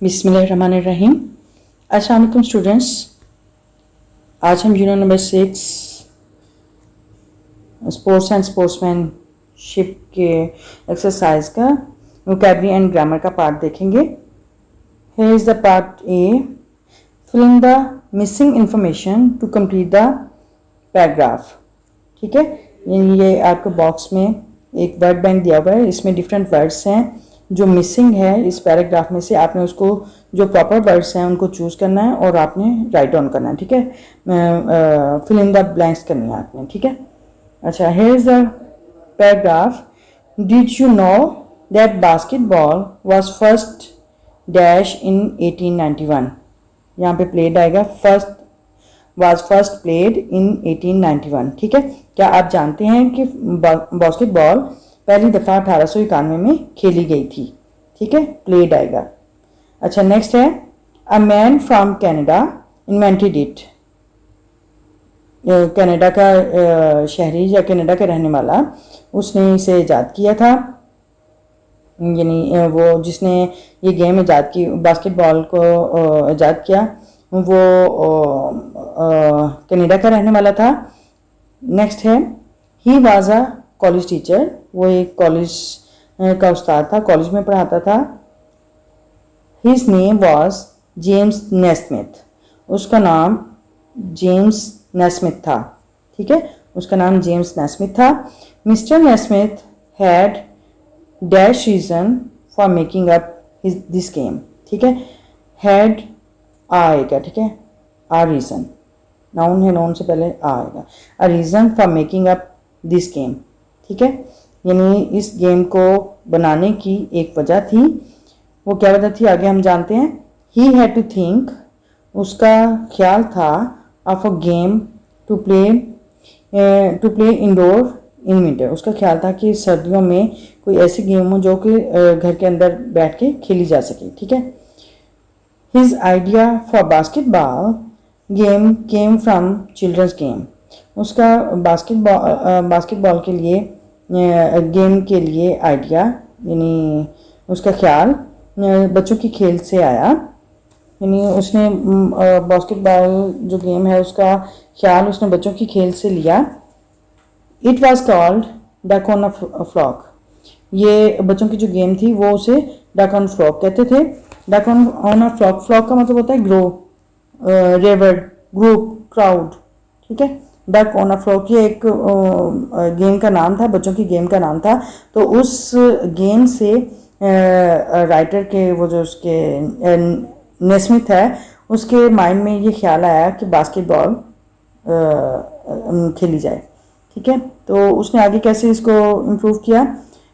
बिस्मिल्लाहिर्रहमानिर्रहीम। अस्सलाम वालेकुम स्टूडेंट्स। आज हम unit number 6 sports and sportsmanship के एक्सरसाइज का वोकैबुलरी एंड ग्रामर का पार्ट देखेंगे। Here is the part A, filling the missing information to complete the paragraph. ठीक है, ये आपके बॉक्स में एक वर्ड बैंक दिया हुआ है, इसमें डिफरेंट वर्ड्स हैं जो मिसिंग है इस पैराग्राफ में से। आपने उसको जो प्रॉपर वर्ड्स हैं उनको चूज़ करना है और आपने राइट डाउन करना है। ठीक है, फिल इन द ब्लैंक्स करनी है आपने। ठीक है, अच्छा, here is the paragraph. Did you know that basketball was first dash in 1891। यहाँ पे प्लेड आएगा, फर्स्ट प्लेड इन 1891। ठीक है, क्या आप जानते हैं कि बास्केटबॉल पहली दफ़ा 1891 में खेली गई थी। ठीक है, प्लेड आएगा। अच्छा, नेक्स्ट है, a man from Canada invented it. Canada का शहरी या कनाडा का रहने वाला उसने इसे ईजाद किया था, यानी वो जिसने ये गेम ईजाद की, बास्केटबॉल को ईजाद किया, वो कनाडा का रहने वाला था। नेक्स्ट है, he was a college teacher. वो एक कॉलेज का उस्ताद था, कॉलेज में पढ़ाता था। His name was James Naismith. उसका नाम जेम्स नेस्मिथ था। ठीक है, उसका नाम जेम्स नेस्मिथ था। Mister Naismith had dash reason for making up this game. ठीक है, हैड आएगा। ठीक है, आ रीजन नाउन है, नाउन से पहले आएगा। A reason for making up this game. ठीक है, यानी इस गेम को बनाने की एक वजह थी। वो क्या वजह थी आगे हम जानते हैं। ही हैड टू थिंक, उसका ख्याल था, of a game to play indoor in winter. उसका ख्याल था कि सर्दियों में कोई ऐसी गेम हो जो कि घर के अंदर बैठ के खेली जा सके। ठीक है, his idea for basketball game came from children's game. उसका बास्केटबॉल के लिए गेम के लिए आइडिया, यानी उसका ख्याल बच्चों की खेल से आया। यानी उसने बास्केटबॉल जो गेम है उसका ख्याल उसने बच्चों की खेल से लिया। It was called duck on a flock. ये बच्चों की जो गेम थी वो उसे डक ऑन फ्लॉक कहते थे। Duck on a flock, flock का मतलब होता है ग्रो, रेवर, ग्रुप, क्राउड। ठीक है, डक ऑन अ फ्लॉक ये एक गेम का नाम था, बच्चों की गेम का नाम था। तो उस गेम से राइटर के वो जो उसके नेस्मिथ है उसके माइंड में ये ख्याल आया कि बास्केटबॉल खेली जाए। ठीक है, तो उसने आगे कैसे इसको इम्प्रूव किया।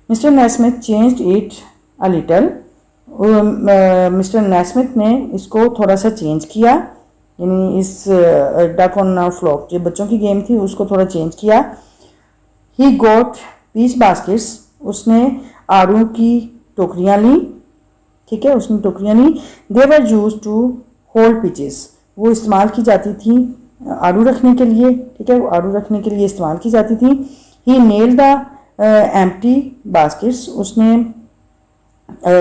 Mister Naismith changed it a little. Mister Naismith ने इसको थोड़ा सा चेंज किया, यानी इस डक ऑन फ्लॉक जो बच्चों की गेम थी उसको थोड़ा चेंज किया। He got peach baskets. उसने आड़ू की टोकरियाँ ली। ठीक है, उसने टोकरियाँ ली। They were used to hold peaches. वो इस्तेमाल की जाती थी आड़ू रखने के लिए। ठीक है, वो आड़ू रखने के लिए इस्तेमाल की जाती थी। ही नेल्ड द एम्प्टी बास्केट्स। उसने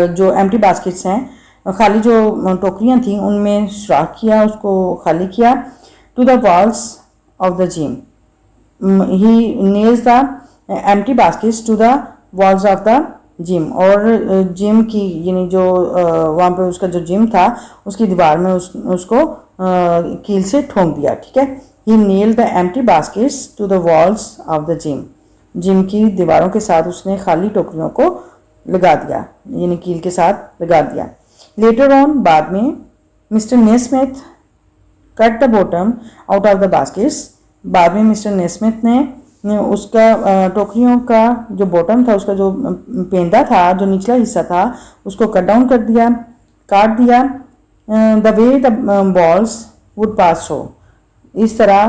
जो एम्प्टी बास्केट्स हैं, खाली जो टोकरियाँ थी उनमें सुराख किया, उसको खाली किया। To the walls of the gym. He nails the empty baskets to the walls of the gym. और जिम की यानी जो वहाँ पे उसका जो जिम था उसकी दीवार में उसको कील से ठोंक दिया। ठीक है, he nailed the empty baskets to the walls of the gym. Gym की दीवारों के साथ उसने खाली टोकरियों को लगा दिया, यानी कील के साथ लगा दिया। लेटर ऑन, बाद में, mister Naismith cut the bottom out of the baskets. बाद में मिस्टर नेस्मिथ ने उसका टोकरियों का जो बॉटम था, उसका जो पेंदा था, जो निचला हिस्सा था, उसको कट डाउन कर दिया, काट दिया। The way the balls would pass through. इस तरह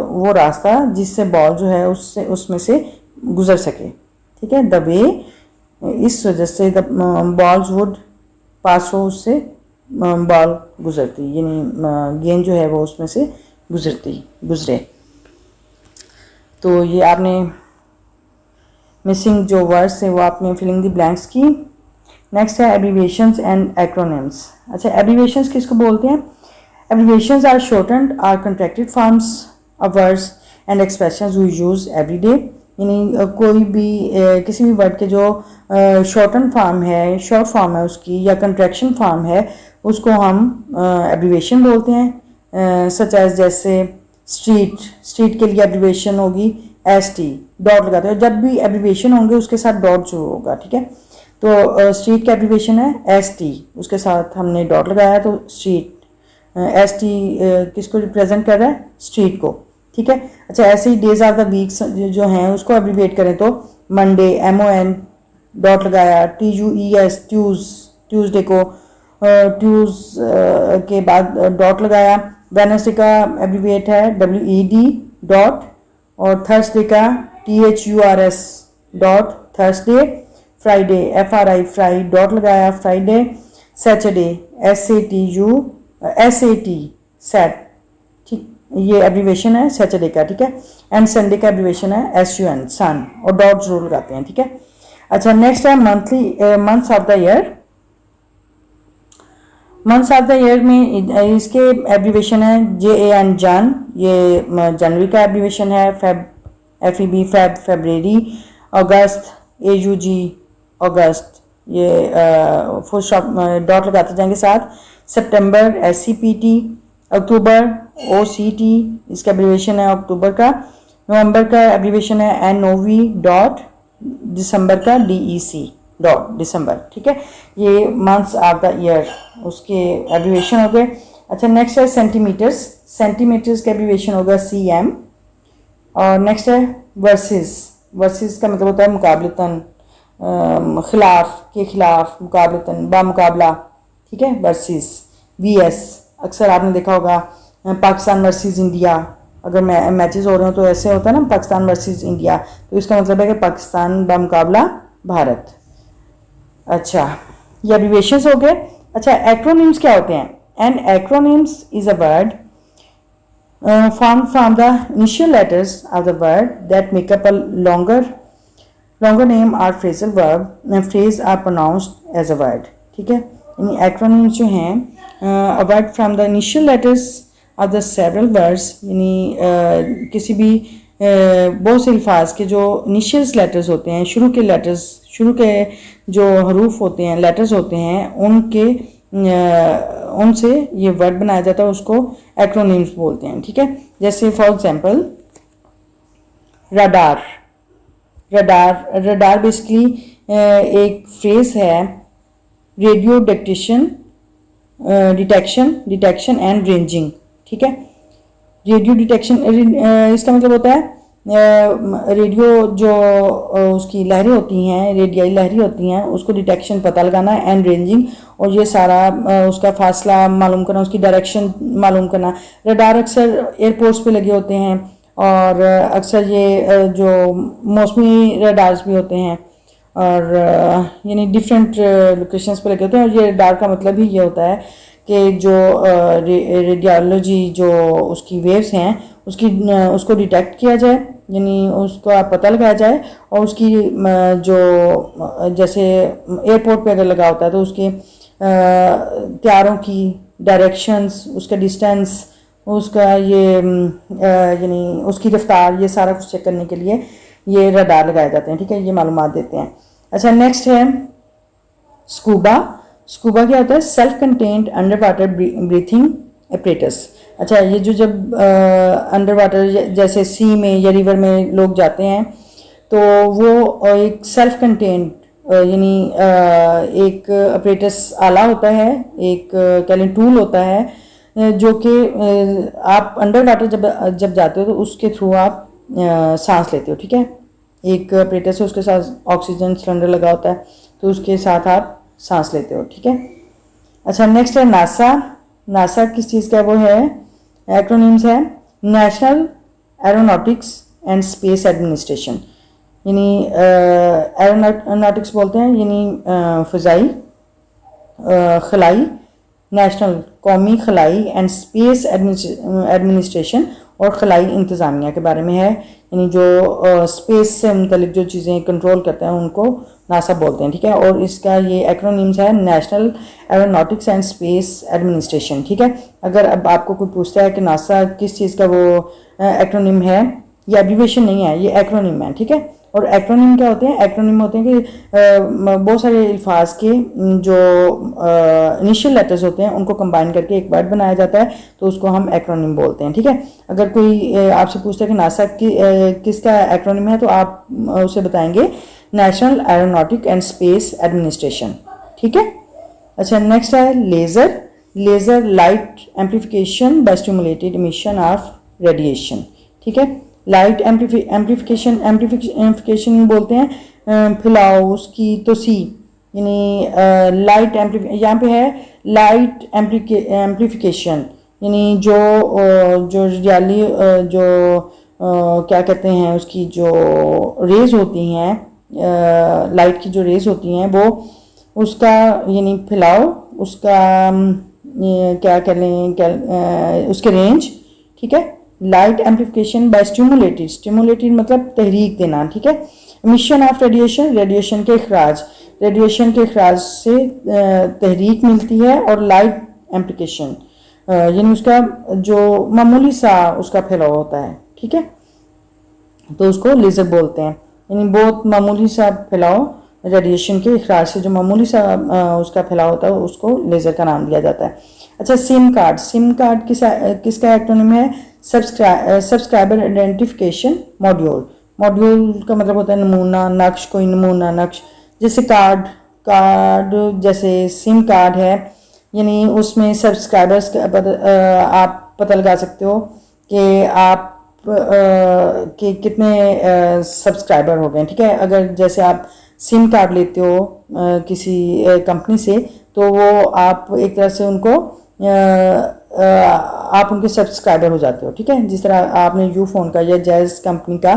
वो रास्ता जिससे बॉल जो है उसमें से गुजर सके। ठीक है, द वे, इस वजह से द बॉल्स वुड पास हो, उससे बॉल गुजरती, यानी गेंद जो है वो उसमें से गुजरे। तो ये आपने मिसिंग जो वर्ड्स है वो आपने फिलिंग द ब्लैंक्स की। नेक्स्ट है एब्रीविएशंस एंड एक्रोनिम्स। अच्छा, एब्रीविएशंस किसको बोलते हैं? Abbreviations are shortened or contracted forms of words and expressions we use every day. यानी कोई भी किसी भी वर्ड के जो शॉर्टन फॉर्म है, शॉर्ट फॉर्म है उसकी, या कंट्रैक्शन फॉर्म है, उसको हम एब्रीविएशन बोलते हैं। सच एज जैसे स्ट्रीट, स्ट्रीट के लिए एब्रीविएशन होगी ST, डॉट लगाते हो। जब भी एब्रीविएशन होंगे उसके साथ डॉट शुरू होगा, ठीक है। तो स्ट्रीट का एब्रीविएशन है ST, उसके साथ हमने डॉट लगाया तो स्ट्रीट। ST किसको रिप्रेजेंट कर रहा है? स्ट्रीट को, ठीक है। अच्छा, ऐसे ही डेज ऑफ द वीक्स जो हैं उसको एब्रीविएट करें तो मंडे MON डॉट लगाया, TUES ट्यूसडे को ट्यूज के बाद डॉट लगाया। वेडनेसडे का एब्रीविएट है WED डॉट, और थर्सडे का THURS dot Thursday. Friday FRI fry dot लगाया फ्राइडे। सैटरडे SAT सैट, ठीक, ये एब्रीविएशन है सैटरडे का, ठीक है। एंड संडे का एब्रीविएशन है SUN सन, और डॉट जरूर लगाते हैं, ठीक है। अच्छा, नेक्स्ट है months of the year. Months of the year में इसके एब्रीविएशन है JAN जन, ये जनवरी का एब्रीविएशन है। FEB February. अगस्त AUG अगस्त, ये फुल स्टॉप डॉट लगाते जाएंगे साथ। सितंबर SCPT। अक्टूबर OCT, इसका एब्रीविएशन है अक्टूबर का। नवंबर का एब्रीविएशन है NOV डॉट, दिसंबर का DEC डॉट दिसंबर, ठीक है। ये मंथ्स ऑफ द ईयर उसके एब्रीविएशन हो गए। अच्छा, नेक्स्ट है सेंटीमीटर्स। सेंटीमीटर्स का एब्रीविएशन होगा CM। और नेक्स्ट है वर्सेस। वर्सेस का मतलब होता है मुकाबलतन, खिलाफ के खिलाफ, मुकाबलतन, बामुकाबला, ठीक है, वर्सेस VS। अक्सर आपने देखा होगा पाकिस्तान वर्सेस इंडिया, अगर मैचेस हो रहे हो तो ऐसे होता है ना, पाकिस्तान वर्सेस इंडिया, तो इसका मतलब है कि पाकिस्तान बामुकाबला भारत। अच्छा, ये एब्रीविएशंस हो गए। अच्छा, एक्रोनिम्स क्या होते हैं? An acronyms is a word formed from the initial letters of the word that make up a longer name or phrasal verb and phrase are pronounced as a word, ठीक है। यानी acronyms जो हैं a word from the initial letters of the several words, यानी किसी भी बहुत से अल्फाज के जो इनिशियल्स लेटर्स होते हैं, शुरू के लेटर्स, शुरू के जो हरूफ होते हैं, लेटर्स होते हैं, उनसे ये वर्ड बनाया जाता है, उसको एक्रोनिम्स बोलते हैं, ठीक है। जैसे for example radar. Radar basically एक फ्रेज है, रेडियो डिटेक्शन एंड रेंजिंग, ठीक है। रेडियो डिटेक्शन, इसका मतलब होता है रेडियो जो उसकी लहरें होती हैं, रेडियाई लहरें होती हैं, उसको डिटेक्शन पता लगाना, एंड रेंजिंग, और ये सारा उसका फासला मालूम करना, उसकी डायरेक्शन मालूम करना। रडार अक्सर एयरपोर्ट्स पे लगे होते हैं, और अक्सर ये जो मौसमी रडार्स भी होते हैं, और यानी डिफरेंट लोकेशंस पे लगे होते हैं। और ये रडार का मतलब ही ये होता है कि जो रेडियोलॉजी जो उसकी वेव्स हैं उसको डिटेक्ट किया जाए, यानी उसका पता लगाया जाए, और उसकी जो जैसे एयरपोर्ट पे अगर लगा होता है तो उसके त्यारों की डायरेक्शंस, उसका डिस्टेंस, उसका ये यानी उसकी रफ्तार, ये सारा कुछ चेक करने के लिए ये रडार लगाए जाते हैं, ठीक है। ये मालूमात देते हैं। अच्छा, नेक्स्ट है स्कूबा। स्कूबा क्या होता है? Self contained under water breathing apparatus. अच्छा, ये जो जब अंडर वाटर जैसे सी में या रिवर में लोग जाते हैं तो वो एक सेल्फ कंटेन्ड यानी एक अपरेटस आला होता है, एक कैलें टूल होता है जो कि आप अंडर वाटर जब जाते हो तो उसके थ्रू आप सांस लेते हो, ठीक है। एक अपरेटस है, उसके साथ ऑक्सीजन सिलेंडर लगा होता है, तो उसके साथ आप सांस लेते हो, ठीक है। अच्छा, नेक्स्ट है नासा। नासा किस चीज़ का वो है? एक्रोनिम्स है national aeronautics and space administration, यानी एरोनॉटिक्स बोलते हैं यानी फ़ज़ाई खलाई, नेशनल कौमी खलाई एंड स्पेस एडमिनिस्ट्रेशन, और खलाई इंतज़ामिया के बारे में है, यानी जो स्पेस से मुतल्लिक जो चीज़ें कंट्रोल करते हैं उनको नासा बोलते हैं, ठीक है। और इसका ये एक्रोनिम्स है national aeronautics and space administration, ठीक है। अगर अब आपको कोई पूछता है कि नासा किस चीज़ का वो एक्रोनिम है, ये एब्रीविएशन नहीं है, ये एक्रोनिम है, ठीक है। और एक्रोनिम क्या होते हैं? एक्रोनिम होते हैं कि बहुत सारे अल्फाज के जो इनिशियल लेटर्स होते हैं उनको कंबाइन करके एक वर्ड बनाया जाता है, तो उसको हम एक्रोनिम बोलते हैं, ठीक है। अगर कोई आपसे पूछता है कि नासा किसका एक्रोनिम है, तो आप उसे बताएंगे national aeronautic and space administration, ठीक है। अच्छा, नेक्स्ट है laser. Laser light amplification by stimulated emission of radiation, ठीक है। लाइट एम्प्लीफिकेशन बोलते हैं फैलाव उसकी तोसी, यानी लाइट यहाँ पे है लाइट एम्प्लीफिकेशन, यानी जो रियली जो क्या कहते हैं उसकी जो रेज होती हैं, लाइट की जो रेज होती हैं वो उसका यानी फैलाव उसका क्या कह लें उसके रेंज, ठीक है। Light amplification by stimulated, stimulated मतलब तहरीक देना, ठीक है। इमिशन ऑफ रेडिएशन, रेडिएशन के अखराज, रेडिएशन के अखराज से तहरीक मिलती है। और लाइट एम्प्लीकेशन यानी उसका जो मामूली सा उसका फैलाव होता है, ठीक है, तो उसको लेज़र बोलते हैं। यानी बहुत मामूली सा फैलाव रेडिएशन के अखराज से जो मामूली सा उसका फैलाव होता है उसको लेज़र का नाम दिया जाता है। अच्छा, सिम कार्ड। सिम कार्ड किसका एक्रोनिम है? Subscriber identification module. मॉड्यूल का मतलब होता है नमूना नक्श, कोई नमूना नक्श। जैसे कार्ड जैसे सिम कार्ड है, यानी उसमें सब्सक्राइबर्स आप पता लगा सकते हो कि आप के कितने सब्सक्राइबर हो गए, ठीक है। अगर जैसे आप सिम कार्ड लेते हो किसी कंपनी से, तो वो आप एक तरह से उनको आप उनके सब्सक्राइबर हो जाते हो, ठीक है। जिस तरह आपने यू फोन का या जैज़ कंपनी का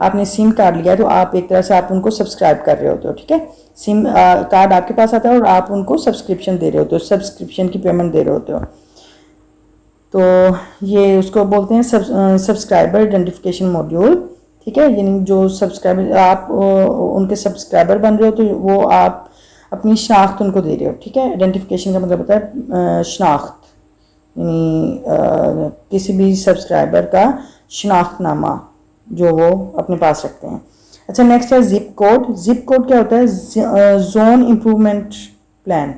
आपने सिम कार्ड लिया, तो आप एक तरह से आप उनको सब्सक्राइब कर रहे होते हो, ठीक है। सिम कार्ड आपके पास आता है और आप उनको सब्सक्रिप्शन दे रहे होते हो, सब्सक्रिप्शन की पेमेंट दे रहे होते हो। तो ये उसको बोलते हैं सब्सक्राइबर आइडेंटिफिकेशन मॉड्यूल, ठीक है। यानी जो सब्सक्राइबर आप उनके सब्सक्राइबर बन रहे हो, तो वो आप अपनी शनाख्त उनको दे रहे हो, ठीक है। आइडेंटिफिकेशन का मतलब होता है शनाख्त, यानी किसी भी सब्सक्राइबर का शनाख्तनामा जो वो अपने पास रखते हैं। अच्छा, नेक्स्ट है जिप कोड। जिप कोड क्या होता है? जोन इम्प्रूवमेंट प्लान,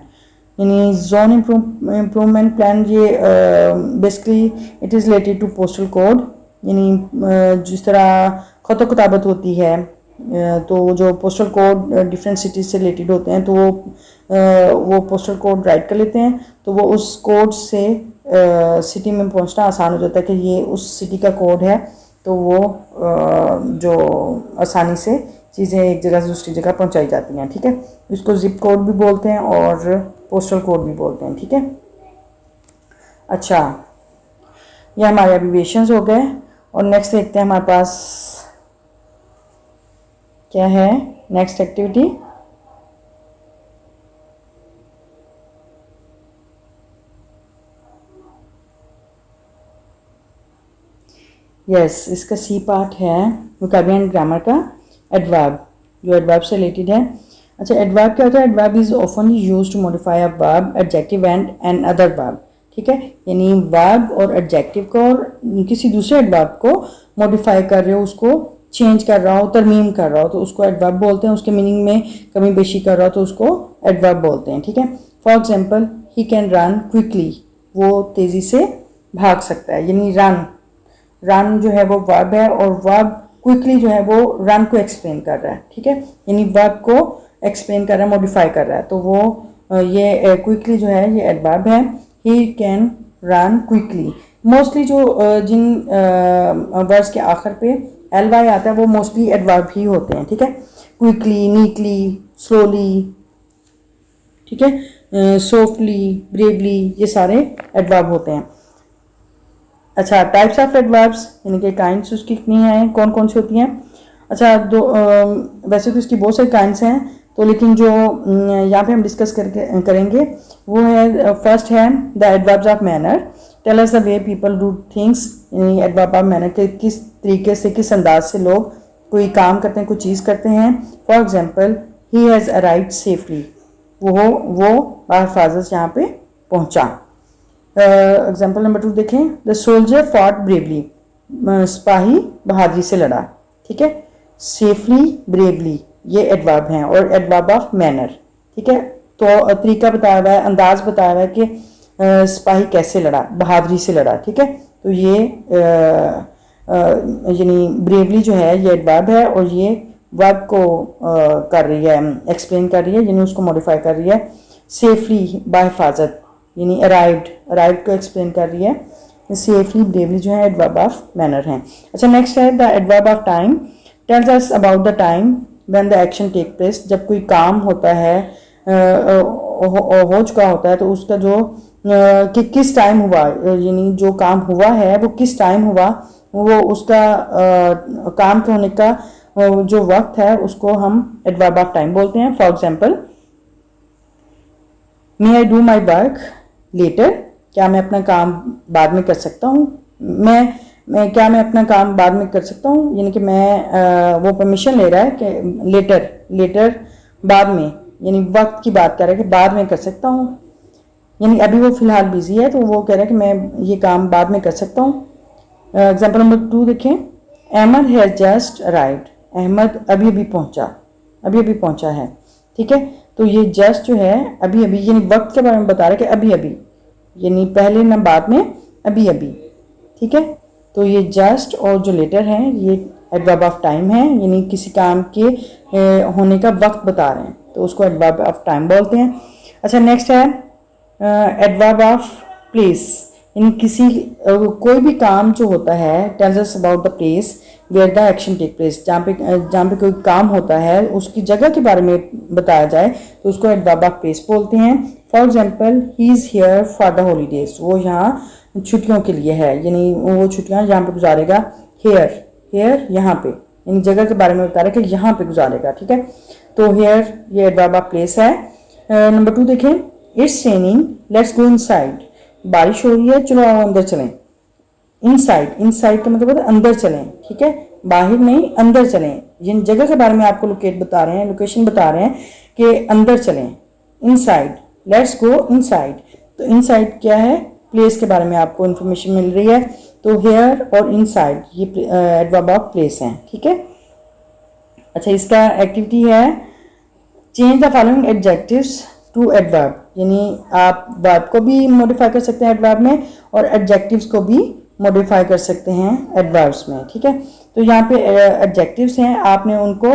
यानी जोन इम्प्रूवमेंट प्लान। ये basically it is related to postal code, यानी जिस तरह खत किताबत होती है, तो जो पोस्टल कोड डिफरेंट सिटीज़ से रिलेटेड होते हैं, तो वो पोस्टल कोड राइट कर लेते हैं, तो वो उस कोड से सिटी में पहुंचना आसान हो जाता है कि ये उस सिटी का कोड है, तो वो जो आसानी से चीज़ें एक जगह से दूसरी जगह पहुंचाई जाती हैं, ठीक है। इसको जिप कोड भी बोलते हैं और पोस्टल कोड भी बोलते हैं, ठीक है। अच्छा, ये हमारे एब्रिविएशंस हो गए, और नेक्स्ट देखते हैं हमारे पास क्या है नेक्स्ट एक्टिविटी। यस, इसका सी पार्ट है वोकैबुलरी एंड ग्रामर का एडवर्ब, जो एडवर्ब से रिलेटेड है। अच्छा, एडवर्ब क्या होता है? Adverb is often used to modify a verb, adjective and other verb, ठीक है। यानी वर्ब और एडजेक्टिव को और किसी दूसरे एडवर्ब को मॉडिफाई कर रहे हो, उसको चेंज कर रहा हो, तरमीम कर रहा हो, तो उसको एडवर्ब बोलते हैं। उसके मीनिंग में कमी बेशी कर रहा हो तो उसको एडवर्ब बोलते हैं, ठीक है। For example, he can run quickly, वो तेज़ी से भाग सकता है, यानी रन जो है वो वर्ब है, और वर्ब क्विकली जो है वो रन को एक्सप्लेन कर रहा है, ठीक है। यानी वर्ब को एक्सप्लेन कर रहा है, मॉडिफाई कर रहा है, तो वो ये क्विकली जो है ये एडवर्ब है। He can run quickly. Mostly जो जिन वर्ड्स के आखिर पे ly आता है वो मोस्टली एडवर्ब ही होते हैं, ठीक है। क्विकली, नीटली, स्लोली, ठीक है, सॉफ्टली, ब्रेवली, ये सारे एडवर्ब होते हैं। अच्छा, टाइप्स ऑफ एडवर्ब्स, यानी कि काइंड्स उसकी कितनी हैं, कौन कौन सी होती हैं? अच्छा, वैसे तो इसकी बहुत सारी काइंड्स हैं, तो लेकिन जो यहाँ पे हम डिस्कस करेंगे वो है, फर्स्ट है the adverbs of manner, tell us the way people do things. यानी एडवर्ब ऑफ मैनर के किस तरीके से, किस अंदाज से लोग कोई काम करते हैं, कोई चीज़ करते हैं। For example, he has arrived safely, वो बाहिफाजत यहाँ पे पहुँचा। एग्जाम्पल नंबर 2 देखें, द सोल्जर फॉट ब्रेवली, सिपाही बहादुरी से लड़ा, ठीक है। सेफली, ब्रेवली ये एडवर्ब हैं और एडवर्ब ऑफ मैनर, ठीक है। तो तरीका बताया हुआ है, अंदाज बताया हुआ है कि सिपाही कैसे लड़ा, बहादुरी से लड़ा, ठीक है। तो ये यानी ब्रेवली जो है ये एडवर्ब है और ये वर्ब को कर रही है, एक्सप्लेन कर रही है, यानी उसको मॉडिफाई कर रही है। सेफली बाहिफाजत यानी अराइव्ड को एक्सप्लेन कर रही है। सेफली, ब्रेवली जो है एडवर्ब ऑफ मैनर हैं। अच्छा, नेक्स्ट है the adverb of time tells us about the time when the action take place. जब कोई काम होता है, हो चुका होता है, तो उसका जो कि किस टाइम हुआ, यानी जो काम हुआ है वो किस टाइम हुआ, वो उसका काम के होने का जो वक्त है उसको हम एडवर्ब ऑफ टाइम बोलते हैं। For example, may I do my work later, क्या मैं अपना काम बाद में कर सकता हूँ। क्या मैं अपना काम बाद में कर सकता हूँ, यानी कि मैं वो परमिशन ले रहा है कि लेटर बाद में, यानी वक्त की बात कर रहा है कि बाद में कर सकता हूँ, यानी अभी वो फिलहाल बिजी है तो वो कह रहा है कि मैं ये काम बाद में कर सकता हूँ। एग्जाम्पल नंबर 2 देखें, Ahmed has just arrived, Ahmed अभी अभी पहुंचा है, ठीक है। तो ये जस्ट जो है अभी अभी, यानी वक्त के बारे में बता रहा है कि अभी अभी, यानी पहले ना बाद में, अभी अभी, ठीक है। तो ये जस्ट और जो लेटर है ये एडवर्ब ऑफ टाइम है, यानी किसी काम के होने का वक्त बता रहे हैं, तो उसको एडवर्ब ऑफ टाइम बोलते हैं। अच्छा, नेक्स्ट है एडवर्ब ऑफ प्लेस, यानी किसी कोई भी काम जो होता है, tells us about the place where the action take place, जहाँ पे कोई काम होता है उसकी जगह के बारे में बताया जाए तो उसको एडवर्ब ऑफ प्लेस बोलते हैं। For example, he is here for the holidays, वो यहाँ छुट्टियों के लिए है, यानी वो छुट्टियाँ यहाँ पे गुजारेगा। हेयर यहाँ पे, यानी जगह के बारे में बता रहा है कि यहाँ पे गुजारेगा, ठीक है। तो हेयर ये एडवर्ब ऑफ प्लेस है। नंबर 2 देखें, it's raining let's go inside, बारिश हो रही है चलो आओ अंदर चलें। इनसाइड का मतलब होता है अंदर चलें, ठीक है, बाहर नहीं अंदर चलें। जिन जगह के बारे में आपको लोकेशन बता रहे हैं कि अंदर चलें, इनसाइड, लेट्स गो इनसाइड। तो इनसाइड क्या है, प्लेस के बारे में आपको इन्फॉर्मेशन मिल रही है। तो हेयर और इनसाइड ये एडवर्ब ऑफ प्लेस हैं, ठीक है। अच्छा, इसका एक्टिविटी है change the following adjectives to adverb, यानी आप वर्ब को भी मॉडिफाई कर सकते हैं एडवर्ब में और एडजेक्टिव्स को भी मॉडिफाई कर सकते हैं एडवर्ब्स में, ठीक है। तो यहाँ पे एडजेक्टिव्स हैं, आपने उनको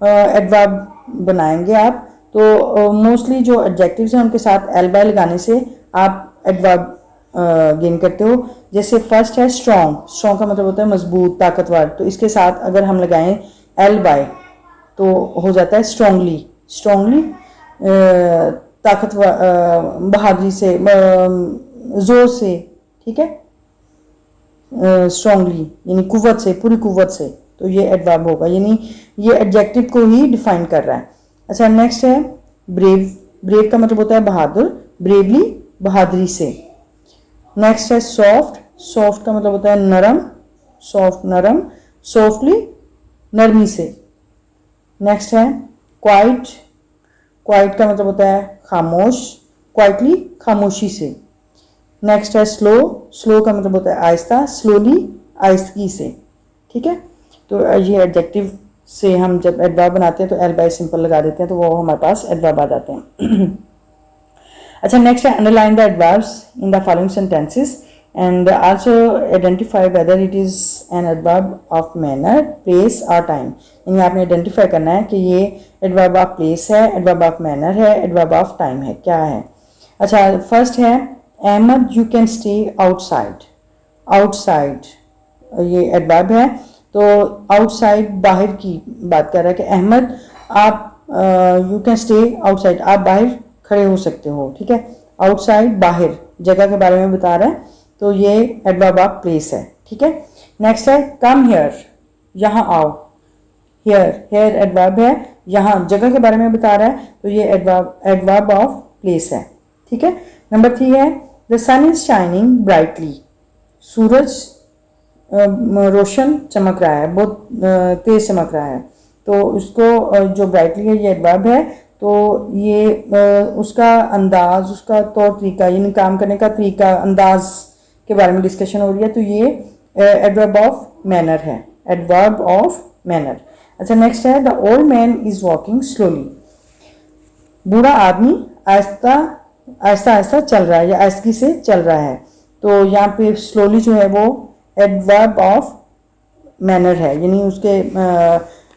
एडवर्ब बनाएंगे आप। तो मोस्टली जो एडजेक्टिव्स हैं उनके साथ एल बाय लगाने से आप एडवर्ब गेन करते हो। जैसे फर्स्ट है स्ट्रॉन्ग का मतलब होता है मजबूत, ताकतवर, तो इसके साथ अगर हम लगाएं एल बाय तो हो जाता है स्ट्रॉन्गली, ताकतवर, बहादुरी से, जोर से, ठीक है, स्ट्रॉन्गली यानी कुव्वत से, पूरी कुव्वत से, तो ये एडवर्ब होगा, यानी ये एडजेक्टिव को ही डिफाइन कर रहा है। अच्छा, नेक्स्ट है ब्रेव का मतलब होता है बहादुर, ब्रेवली बहादुरी से। नेक्स्ट है सॉफ्ट का मतलब होता है नरम, नरम, सॉफ्टली नरमी से। नेक्स्ट है क्वाइट का मतलब होता है खामोश, क्वाइटली खामोशी से। नेक्स्ट है स्लो का मतलब होता है आहिस्ता, स्लोली आहिस्तगी से, ठीक है। तो ये एडजेक्टिव से हम जब एडवर्ब बनाते हैं तो एल बाय सिंपल लगा देते हैं तो वो हमारे पास एडवर्ब आ जाते हैं। अच्छा, नेक्स्ट है underline the adverbs in the following sentences and also identify whether it is an adverb of manner, place और टाइम। यानी आपने आइडेंटिफाई करना है कि ये एडवर्ब ऑफ प्लेस है, एडवर्ब ऑफ मैनर है, एडवर्ब ऑफ टाइम है, क्या है। अच्छा, फर्स्ट है Ahmed you can stay outside, ये एडवर्ब है। तो आउटसाइड बाहर की बात कर रहा है कि अहमद आप यू कैन स्टे आउटसाइड, आप बाहर खड़े हो सकते हो, ठीक है। आउटसाइड बाहर, जगह के बारे में बता रहा है, तो ये एडवर्ब ऑफ प्लेस है, ठीक है। नेक्स्ट है कम हियर, यहाँ आओ, हियर एडवर्ब है, यहाँ जगह के बारे में बता रहा है, तो ये एडवर्ब ऑफ प्लेस है, ठीक है। नंबर 3 है the sun is shining brightly, सूरज रोशन चमक रहा है, बहुत तेज चमक रहा है, तो उसको जो ब्राइटली है ये एडवर्ब है, तो ये उसका अंदाज, उसका तौर तरीका, यानी काम करने का तरीका, अंदाज के बारे में डिस्कशन हो रही है, तो ये एडवर्ब ऑफ मैनर है, एडवर्ब ऑफ मैनर। अच्छा नेक्स्ट है the old man is walking slowly. बूढ़ा आदमी आहिस्ता आहिस्ता चल रहा है या आहिस्ती से चल रहा है, तो यहाँ पे स्लोली जो है वो एडवर्ब ऑफ मैनर है, यानी उसके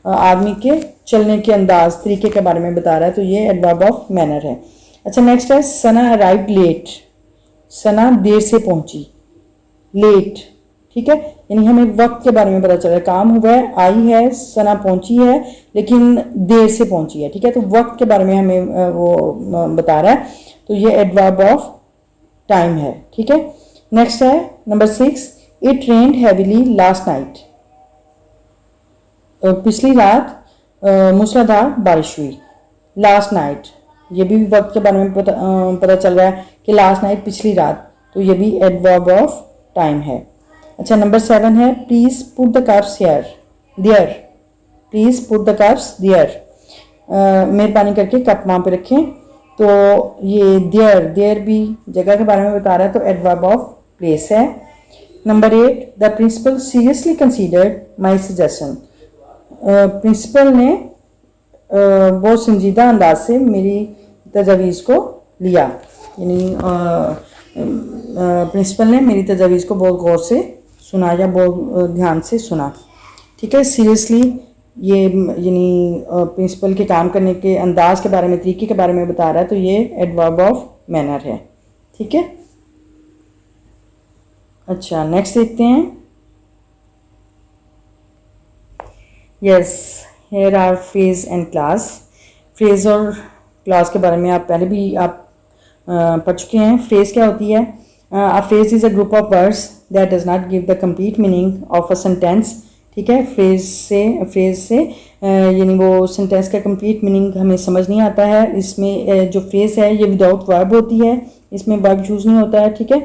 आदमी के चलने के अंदाज, तरीके के बारे में बता रहा है, तो ये एडवर्ब ऑफ मैनर है। अच्छा नेक्स्ट है सना अराइव्ड लेट। सना देर से पहुंची, लेट, ठीक है, यानी हमें वक्त के बारे में पता चल रहा है, काम हुआ है, आई है, सना पहुंची है लेकिन देर से पहुंची है, ठीक है, तो वक्त के बारे में हमें वो बता रहा है, तो ये एडवर्ब ऑफ टाइम है, ठीक है। नेक्स्ट है number 6, it rained heavily last night. पिछली रात मूसलाधार बारिश हुई। लास्ट नाइट, ये भी वक्त के बारे में पता चल रहा है कि लास्ट नाइट पिछली रात, तो ये भी एडवर्ब ऑफ टाइम है। अच्छा नंबर 7 है please put the cups here there. Please put the cups there, मेहरबानी करके कप वहाँ पे रखें, तो ये देयर भी जगह के बारे में बता रहा है, तो एडवर्ब ऑफ प्लेस है। Number 8 the principal seriously considered my suggestion. Principal ने बहुत संजीदा अंदाज से मेरी तजवीज़ को लिया, यानी प्रिंसिपल ने मेरी तजवीज़ को बहुत गौर से सुना या बहुत ध्यान से सुना, ठीक है। सीरियसली ये यानी प्रिंसिपल के काम करने के अंदाज के बारे में, तरीके के बारे में बता रहा है, तो ये एडवर्ब ऑफ मैनर है, ठीक है। अच्छा नेक्स्ट देखते हैं। Yes here are phrase and clause. Phrase और क्लास के बारे में आप पहले भी आप पढ़ चुके हैं। फ्रेज क्या होती है? A phrase is a group of words that does not give the complete meaning of a sentence, ठीक है। फ्रेज से यानी वो सेंटेंस का कंप्लीट मीनिंग हमें समझ नहीं आता है। इसमें जो फ्रेज है ये विदाउट वर्ब होती है, इसमें वर्ब यूज़ नहीं होता है, ठीक है।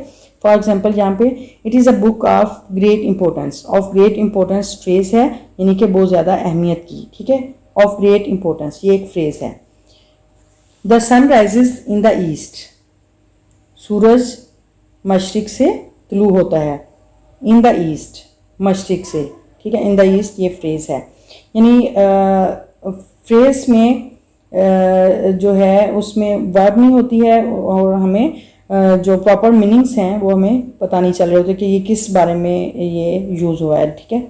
फॉर एग्जाम्पल यहाँ पे it is a book of great importance. Of great importance phrase है, यानी कि बहुत ज़्यादा अहमियत की, ठीक है। ऑफ ग्रेट इंपॉर्टेंस ये एक फ्रेज है। The sun rises in the east. सूरज मशरिक से तुलू होता है। इन द ईस्ट, मशरिक से, ठीक है। इन द ईस्ट ये फ्रेज है, यानी फ्रेज में जो है उसमें वर्ब नहीं होती है और हमें जो प्रॉपर मीनिंग्स हैं वो हमें पता नहीं चल रहे होते कि ये किस बारे में ये यूज़ हुआ है, ठीक है।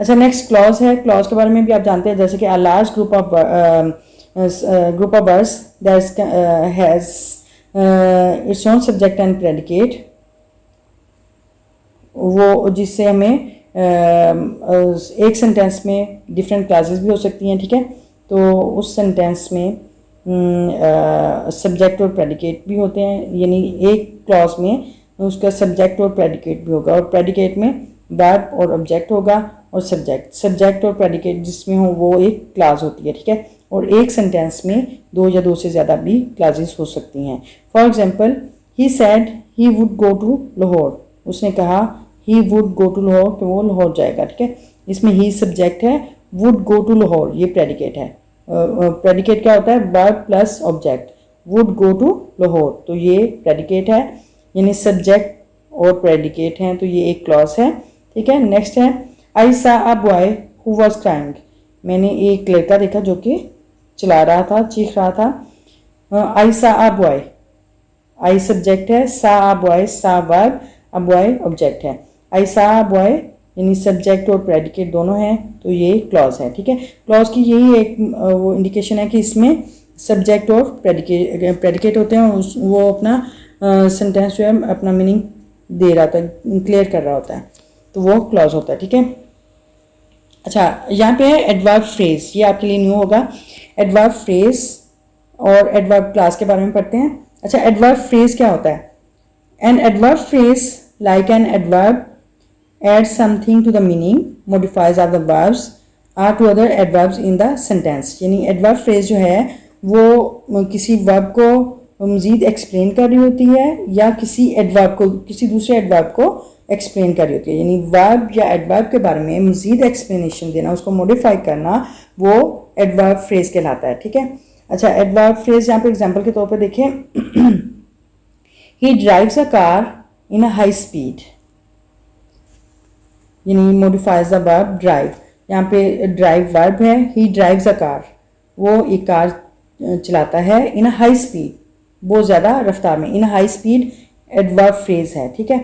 अच्छा नेक्स्ट क्लॉज है। क्लॉज के बारे में भी आप जानते हैं, जैसे कि a large group of words that has its own subject and predicate, वो जिससे हमें एक सेंटेंस में डिफरेंट क्लासेस भी हो सकती हैं, ठीक है। तो उस सेंटेंस में सब्जेक्ट और प्रेडिकेट भी होते हैं, यानी एक क्लॉज में उसका सब्जेक्ट और प्रेडिकेट भी होगा, और प्रेडिकेट में वर्ब और ऑब्जेक्ट होगा, और सब्जेक्ट और प्रेडिकेट जिसमें हो वो एक क्लास होती है, ठीक है। और एक सेंटेंस में दो या दो से ज़्यादा भी क्लासेस हो सकती हैं। For example he said he would go to Lahore. उसने कहा he would go to Lahore, कि वो लाहौर जाएगा, ठीक है। इसमें ही सब्जेक्ट है, वुड गो टू लाहौर ये प्रेडिकेट है। प्रेडिकेट क्या होता है? Verb plus object. Would go to Lahore, तो ये प्रेडिकेट है, यानी सब्जेक्ट और प्रेडिकेट हैं, तो ये एक क्लॉज है, ठीक है। नेक्स्ट है आई सा a boy who was crying. मैंने एक लड़का देखा जो कि चिल्ला रहा था, चीख रहा था। आई सा अ बॉय, आई सब्जेक्ट है, सा अ बॉय, सा वर्ब, अ बॉय ऑब्जेक्ट है। आई सा अ बॉय यानी सब्जेक्ट और प्रेडिकेट दोनों हैं, तो ये क्लॉज है, ठीक है। क्लॉज की यही एक वो इंडिकेशन है कि इसमें सब्जेक्ट और प्रेडिकेट होते हैं, और वो अपना सेंटेंस जो है अपना मीनिंग दे रहा होता है, क्लियर कर रहा होता है, तो वो क्लॉज होता है, ठीक है। अच्छा यहाँ पे है एडवर्ब फ्रेज, ये आपके लिए न्यू होगा। एडवर्ब फ्रेज और एडवर्ब क्लास के बारे में पढ़ते हैं। अच्छा एडवर्ब फ्रेज क्या होता है? An adverb phrase like an adverb adds something to the meaning, modifies other verbs or to other adverbs in the sentence। यानी एडवर्ब फ्रेज जो है वो किसी वर्ब को मज़ीद एक्सप्लेन कर रही होती है, या किसी एडवर्ब को, किसी दूसरे एडवर्ब को एक्सप्लेन कर रही होती है। यानी वर्ब या एडवर्ब के बारे में मज़ीद एक्सप्लेनेशन देना, उसको मॉडिफाई करना, वो एडवर्ब फ्रेज कहलाता है, ठीक है। अच्छा, एडवर्ब फ्रेज यहाँ पे एग्जांपल के तौर पे देखें, ही drives a car in a high speed, यानी मॉडिफाइज द वर्ब ड्राइव। यहाँ पे ड्राइव वर्ब है, ही ड्राइव्स अ कार, वो एक कार चलाता है, इन अ हाई स्पीड, बहुत ज़्यादा रफ्तार में, in a high speed adverb phrase है, ठीक है।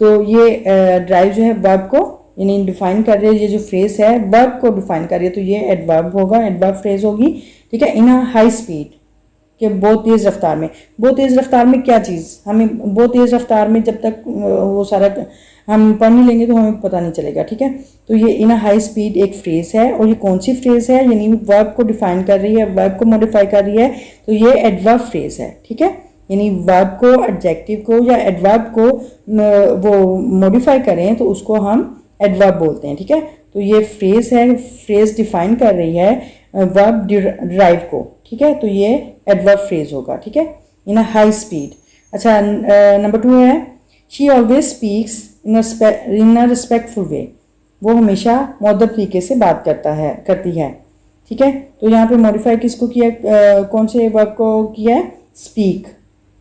तो ये ड्राइव जो है वर्ब को यानी डिफाइन कर रही है, ये जो फ्रेज है वर्ब को डिफाइन कर रही है, तो ये एडवर्ब होगा, एडवर्ब फ्रेज होगी, ठीक है। इन अ हाई स्पीड, कि बहुत तेज़ रफ्तार में। बहुत तेज़ रफ्तार में क्या चीज़, हमें बहुत तेज़ रफ्तार में जब तक वो सारा हम पढ़ नहीं लेंगे तो हमें पता नहीं चलेगा, ठीक है। तो ये इन अ हाई स्पीड एक फ्रेज़ है, और ये कौन सी फ्रेज़ है, यानी वर्ब को डिफाइन कर रही है, वर्ब को मॉडिफाई कर रही है, तो ये एडवर्ब फ्रेज़ है, ठीक है। यानी वर्ब को, एडजेक्टिव को या एडवर्ब को वो मॉडिफाई करें तो उसको हम एडवर्ब बोलते हैं, ठीक है। तो ये फ्रेज़ है, फ्रेज़ डिफाइन कर रही है वर्ब ड्राइव को, ठीक है। तो ये एडवर्ब फ्रेज होगा, ठीक है, इन अ हाई स्पीड। अच्छा, नंबर 2 है, she always speaks in a respectful way, वो हमेशा मुअद्दब तरीके से बात करती है, ठीक है। तो यहाँ पे मॉडिफाई किसको किया, कौन से वर्ब को किया है, स्पीक,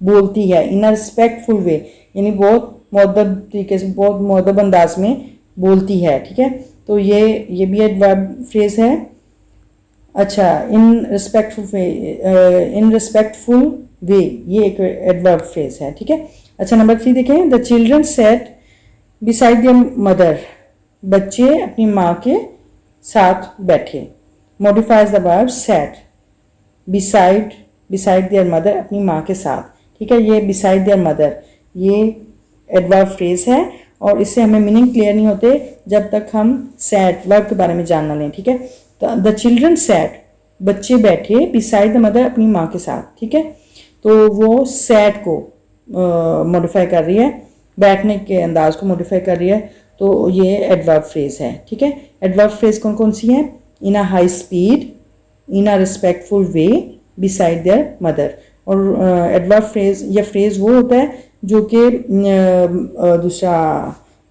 बोलती है, इन अ रिस्पेक्टफुल वे, यानी बहुत मुअद्दब तरीके से, बहुत मुअद्दब अंदाज में बोलती है, ठीक है। तो ये भी एडवर्ब फ्रेज है। अच्छा, इन रिस्पेक्टफुल वे, ये एक एडवर्ब फ्रेज है, ठीक है। अच्छा, नंबर 3 देखें, the children set beside their mother, बच्चे अपनी माँ के साथ बैठे, modifies the verb set, beside their mother, अपनी माँ के साथ, ठीक है। ये बिसाइड देयर मदर, ये एडवर्ब फ्रेज है, और इससे हमें मीनिंग क्लियर नहीं होते जब तक हम सेट वर्ब के बारे में जान ना लें, ठीक है। द चिल्ड्रन सैट, बच्चे बैठे, बिसाइड द मदर, अपनी माँ के साथ, ठीक है। तो वो सैट को मॉडिफाई कर रही है, बैठने के अंदाज को मॉडिफाई कर रही है, तो ये एडवर्ब फ्रेज है, ठीक है। एडवर्ब फ्रेज कौन कौन सी हैं, in a high speed, in a respectful way, besides their mother. और एडवर्ब फ्रेज या फ्रेज वो होता है जो कि दूसरा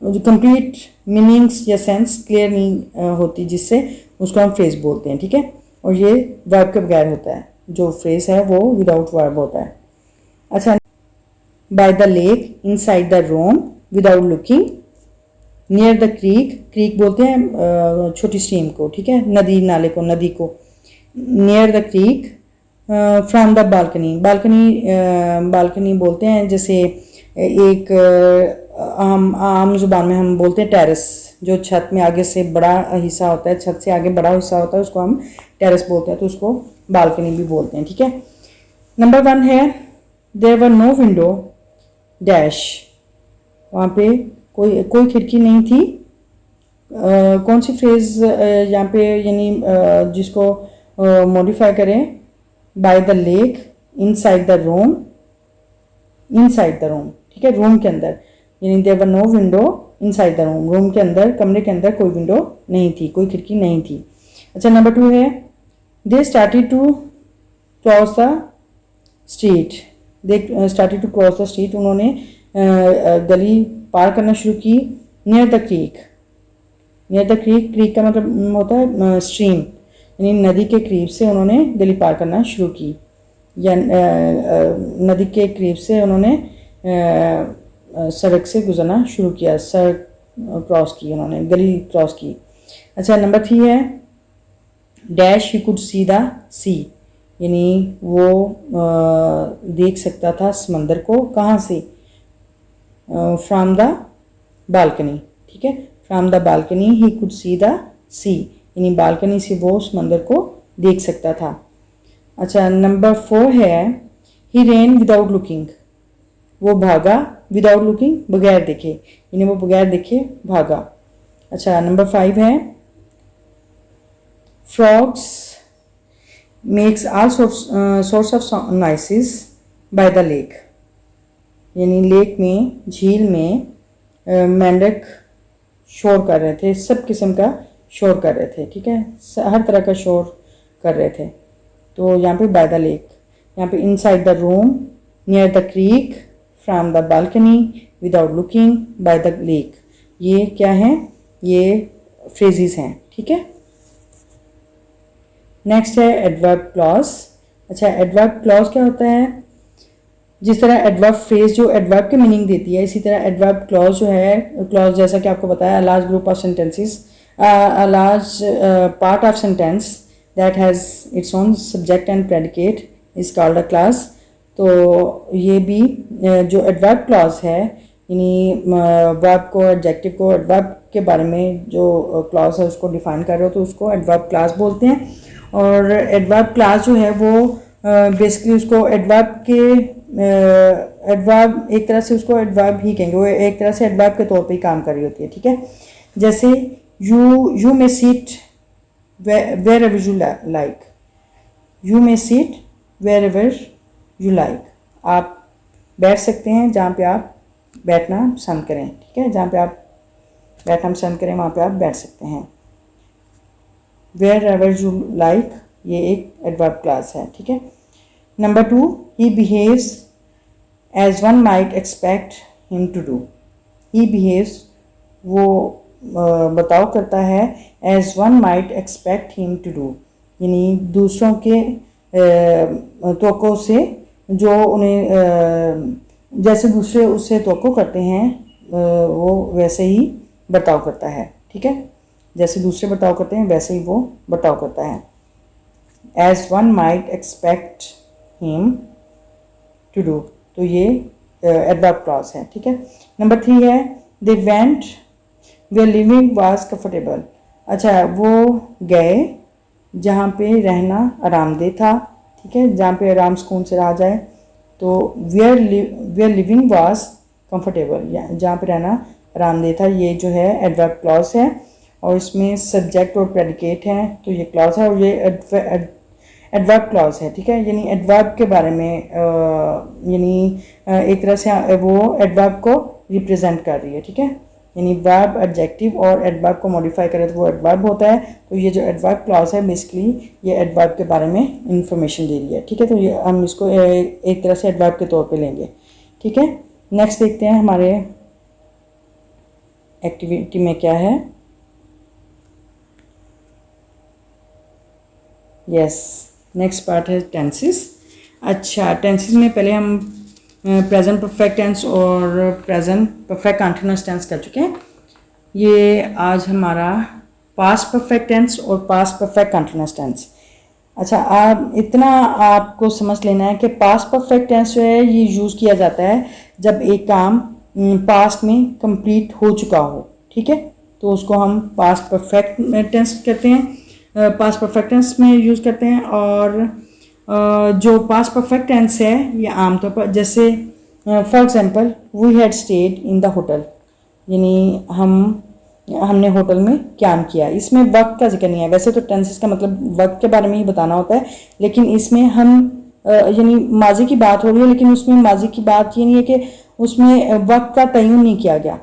जो कंप्लीट मीनिंग्स या सेंस क्लियर नहीं होती, जिससे उसको हम फ्रेज बोलते हैं, ठीक है। और ये वर्ब के बगैर होता है, जो फ्रेज है वो विदाउट वर्ब होता है। अच्छा, bye the lake, inside the room, without looking, near the creek, creek बोलते हैं छोटी स्ट्रीम को, ठीक है, नदी नाले को, नदी को, near the creek, from the balcony, balcony बोलते हैं, जैसे एक आम जुबान में हम बोलते हैं टेरेस, जो छत में आगे से बड़ा हिस्सा होता है, छत से आगे बड़ा हिस्सा होता है, उसको हम टेरेस बोलते हैं, तो उसको बालकनी भी बोलते हैं, ठीक है। नंबर 1 है, there were no window dash, वहाँ पे कोई खिड़की नहीं थी। कौन सी फ्रेज यहाँ पे यानी जिसको मॉडिफाई करें, by the lake, inside the room, inside the room, ठीक है, रूम के अंदर, यानी there were no window inside the room, room के अंदर, कमरे के अंदर कोई विंडो नहीं थी, कोई खिड़की नहीं थी। अच्छा, नंबर 2 है, they started to cross the street, they started to cross the street, उन्होंने गली पार करना शुरू की, near the creek, near the creek, creek का मतलब होता है स्ट्रीम, यानी नदी के करीब से उन्होंने गली पार करना शुरू की, या नदी के करीब से उन्होंने सड़क से गुजरना शुरू किया, सड़क क्रॉस की, उन्होंने गली क्रॉस की। अच्छा, नंबर 3 है, dash he could see the sea, यानी वो देख सकता था समंदर को, कहाँ से, फ्रॉम द बालकनी, ठीक है, from the balcony he could see the sea, यानी बालकनी से वो समंदर को देख सकता था। अच्छा, नंबर 4 है, ही रेन विदाउट लुकिंग, वो भागा, विदाउट लुकिंग, बगैर देखे, यानी वो बगैर देखे भागा। अच्छा, नंबर 5 है, frogs makes all source of noises bye the lake, यानी लेक में, झील में मेंढक शोर कर रहे थे, सब किस्म का शोर कर रहे थे, ठीक है, हर तरह का शोर कर रहे थे। तो यहाँ पे बाय द लेक, यहाँ पे inside the room, near the creek, from the balcony, without looking, bye the lake, ये क्या है, ये फ्रेजेस हैं, ठीक है। नेक्स्ट है एडवर्ब क्लॉज। अच्छा, एडवर्ब क्लॉज क्या होता है? जिस तरह एडवर्ब फ्रेज जो एडवर्ब की मीनिंग देती है, इसी तरह एडवर्ब क्लॉज जो है, क्लॉज जैसा कि आपको बताया, large group of sentences, large part of sentence that has its own subject and predicate is called a class. तो ये भी जो एडवर्ब क्लॉज है, यानी वर्ब को, एडजेक्टिव को, एडवर्ब के बारे में जो क्लॉज है उसको डिफाइन कर रहे हो तो उसको एडवर्ब क्लास बोलते हैं। और एडवर्ब क्लास जो है वो बेसिकली उसको एडवर्ब के एडवर्ब एक तरह से उसको एडवर्ब ही कहेंगे, वो एक तरह से एडवर्ब के तौर पे ही काम कर रही होती है। ठीक है, जैसे you may sit wherever you like, you may sit wherever you like, आप बैठ सकते हैं जहाँ पे आप बैठना पसंद करें। ठीक है, जहाँ पे आप बैठना पसंद करें वहाँ पे आप बैठ सकते हैं। वेर एवर यू लाइक, ये एक एडवर्ब क्लास है। ठीक है, number 2, he behaves as one might expect him to do. He behaves, वो बर्ताव करता है, as one might expect him to do, यानी दूसरों के तवक्को से, जो उन्हें जैसे दूसरे उससे तवक्को करते हैं वो वैसे ही बर्ताव करता है। ठीक है, जैसे दूसरे बर्ताव करते हैं वैसे ही वो बर्ताव करता है। As one might expect him to do, तो ये एडवर्ब क्लॉज है। ठीक है, नंबर 3 है they went where living was comfortable. अच्छा, वो गए जहाँ पे रहना आरामदेह था। ठीक है, जहाँ पे आराम सुकून से रहा जाए, तो वेयर लिविंग वाज कंफर्टेबल, जहाँ पे रहना आरामदेह था, ये जो है एडवर्ब क्लॉज है। और इसमें सब्जेक्ट और प्रेडिकेट हैं, तो ये क्लॉज है और ये एडवर्ब क्लॉज है। ठीक है, यानी एडवर्ब के बारे में यानी एक तरह से वो एडवर्ब को रिप्रेजेंट कर रही है। ठीक है, यानी वर्ब, एडजेक्टिव और एडवर्ब को मॉडिफाई करे तो वो एडवर्ब होता है। तो ये जो एडवर्ब क्लॉज है बेसिकली ये एडवर्ब के बारे में इंफॉर्मेशन दे रही है। ठीक है, तो ये हम इसको एक तरह से एडवर्ब के तौर पे लेंगे। ठीक है, नेक्स्ट देखते हैं हमारे एक्टिविटी में क्या है। यस, नेक्स्ट पार्ट है टेंसेस। अच्छा, टेंसेस में पहले हम प्रेजेंट परफेक्ट टेंस और प्रेजेंट परफेक्ट कंटीन्यूअस टेंस कर चुके हैं। ये आज हमारा पास्ट परफेक्ट टेंस और पास्ट परफेक्ट कंटीन्यूअस टेंस। अच्छा, आप इतना आपको समझ लेना है कि पास्ट परफेक्ट टेंस जो है ये यूज़ किया जाता है जब एक काम पास्ट में कंप्लीट हो चुका हो। ठीक है, तो उसको हम पास्ट परफेक्ट टेंस कहते हैं, पास्ट परफेक्ट टेंस में यूज़ करते हैं। और जो पास्ट परफेक्ट टेंस है ये आमतौर पर, जैसे for example we had stayed in the hotel, यानी हमने होटल में क्याम किया। इसमें वक्त का जिक्र नहीं है, वैसे तो टेंसेस का मतलब वक्त के बारे में ही बताना होता है, लेकिन इसमें हम यानी माजी की बात हो रही है, लेकिन उसमें माजी की बात ये नहीं है कि उसमें वक्त का तयन नहीं किया गया।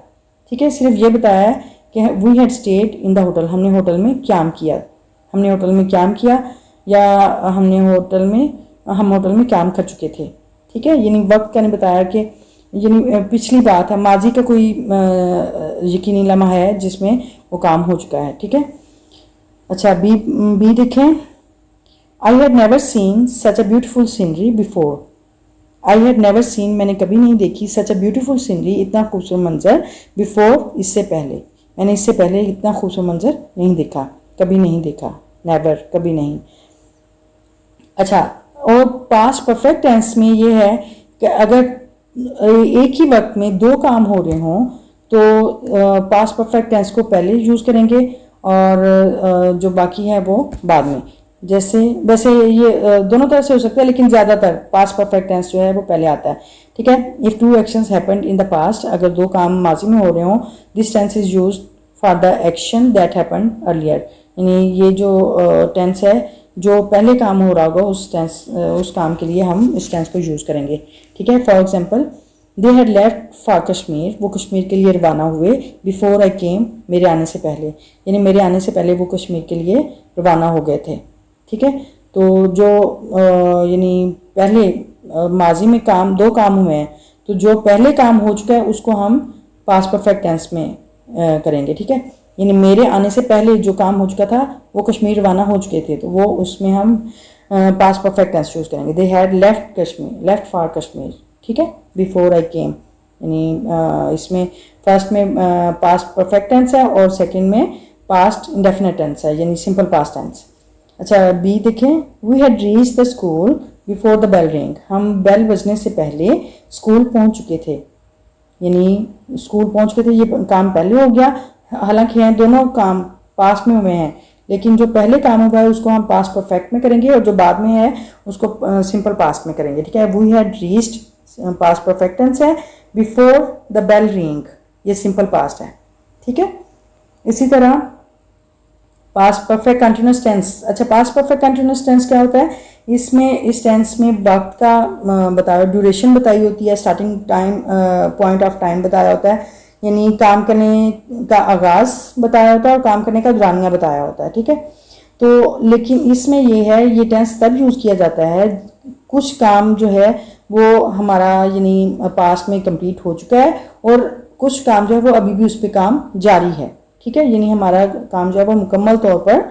ठीक है, सिर्फ ये बताया है कि we had stayed in the hotel, हमने होटल में क्याम किया, हमने होटल में क्याम किया, या हम होटल में काम कर चुके थे। ठीक है, यानी वक्त का नहीं बताया कि यानी पिछली बात है, माजी का कोई यकीनी लम्हा है जिसमें वो काम हो चुका है। ठीक है, अच्छा, बी देखें। I had never seen such a beautiful scenery before. I had never seen, मैंने कभी नहीं देखी, सच अ ब्यूटीफुल सीनरी, इतना खूबसूरत मंजर, बिफोर, इससे पहले, मैंने इससे पहले इतना खूबसूरत मंजर नहीं देखा, कभी नहीं देखा, नेवर, कभी नहीं। अच्छा, और पास्ट परफेक्ट टेंस में ये है कि अगर एक ही वक्त में दो काम हो रहे हों तो पास्ट परफेक्ट टेंस को पहले यूज़ करेंगे और जो बाकी है वो बाद में। जैसे वैसे ये दोनों तरह से हो सकता है, लेकिन ज़्यादातर पास्ट परफेक्ट टेंस जो है वो पहले आता है। ठीक है, if two actions happened in the past, अगर दो काम माजी में हो रहे हों, this tense is used for the action that happened earlier, यानी ये जो टेंस है जो पहले काम हो रहा होगा उस काम के लिए हम इस टेंस को यूज़ करेंगे। ठीक है, for example they had left for Kashmir, वो कश्मीर के लिए रवाना हुए, बिफोर आई केम, मेरे आने से पहले, यानी मेरे आने से पहले वो कश्मीर के लिए रवाना हो गए थे। ठीक है, तो जो यानी पहले माजी में काम दो काम हुए हैं, तो जो पहले काम हो चुका है उसको हम पास्ट परफेक्ट टेंस में करेंगे। ठीक है, यानी मेरे आने से पहले जो काम हो चुका था वो कश्मीर रवाना हो चुके थे, तो वो उसमें हम पास्ट परफेक्ट टेंस यूज़ करेंगे। They had left Kashmir, left for Kashmir, ठीक है, बिफोर आई केम। यानी इसमें फर्स्ट में पास्ट परफेक्ट टेंस है और सेकंड में पास्ट इंडेफिनिट टेंस है, यानी सिंपल पास्ट टेंस। अच्छा, बी देखें, we had reach the school before the bell ring, हम बेल बजने से पहले स्कूल पहुंच चुके थे, यानी स्कूल पहुंच चुके थे, ये काम पहले हो गया। हालांकि हैं दोनों काम पास्ट में हुए हैं, लेकिन जो पहले काम हुआ है उसको हम पास्ट परफेक्ट में करेंगे और जो बाद में है उसको सिंपल पास्ट में करेंगे, ठीक है। We had reached past perfect tense है, बिफोर द बेल रिंग ये सिंपल पास्ट है, ठीक है। इसी तरह पास्ट परफेक्ट कंटिन्यूस टेंस। अच्छा, पास्ट परफेक्ट कंटिन्यूस टेंस क्या होता है, इसमें इस टेंस में वक्त का बताया, ड्यूरेशन बताई होती है, starting time, point of time बताया होता है, यानी काम करने का आगाज़ बताया होता है और काम करने का दौरानिया बताया होता है, ठीक है। तो लेकिन इसमें ये है, ये टेंस तब यूज़ किया जाता है कुछ काम जो है वो हमारा यानी पास्ट में कंप्लीट हो चुका है और कुछ काम जो है वो अभी भी उस पर काम जारी है, ठीक है। यानी हमारा काम जो है वो मुकम्मल तौर पर